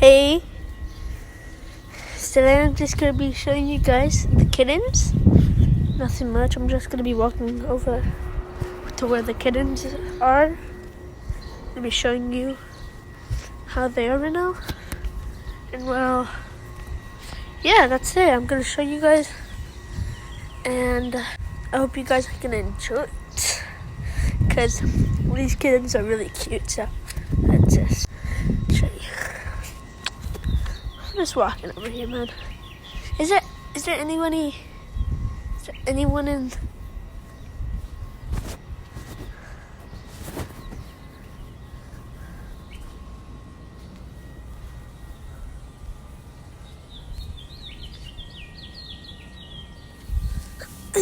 Hey, today I'm just going to be showing you guys the kittens. Nothing much, I'm just going to be walking over to where the kittens are. I'm going to be showing you how they are right now. And well, yeah, that's it. I'm going to show you guys. And I hope you guys are going to enjoy it. Because these kittens are really cute, so let's just show you. I'm just walking over here, man. Is there anyone in? Is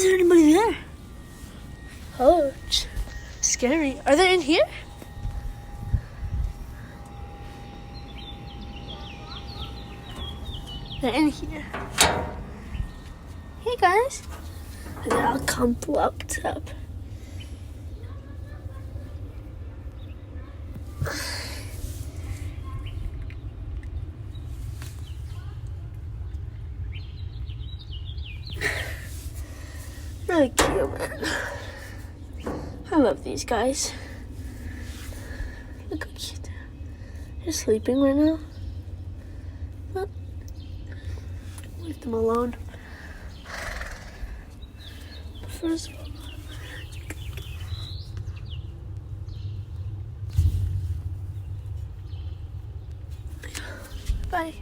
there anybody there? Oh, it's scary. Are they in here? They're in here. Hey guys. And they're all clumped up. Really cute, man. I love these guys. Look how cute they are. They're sleeping right now. But leave them alone. But first of all, bye.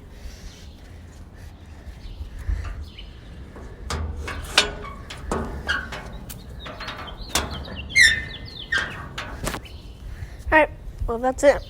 Alright, well that's it.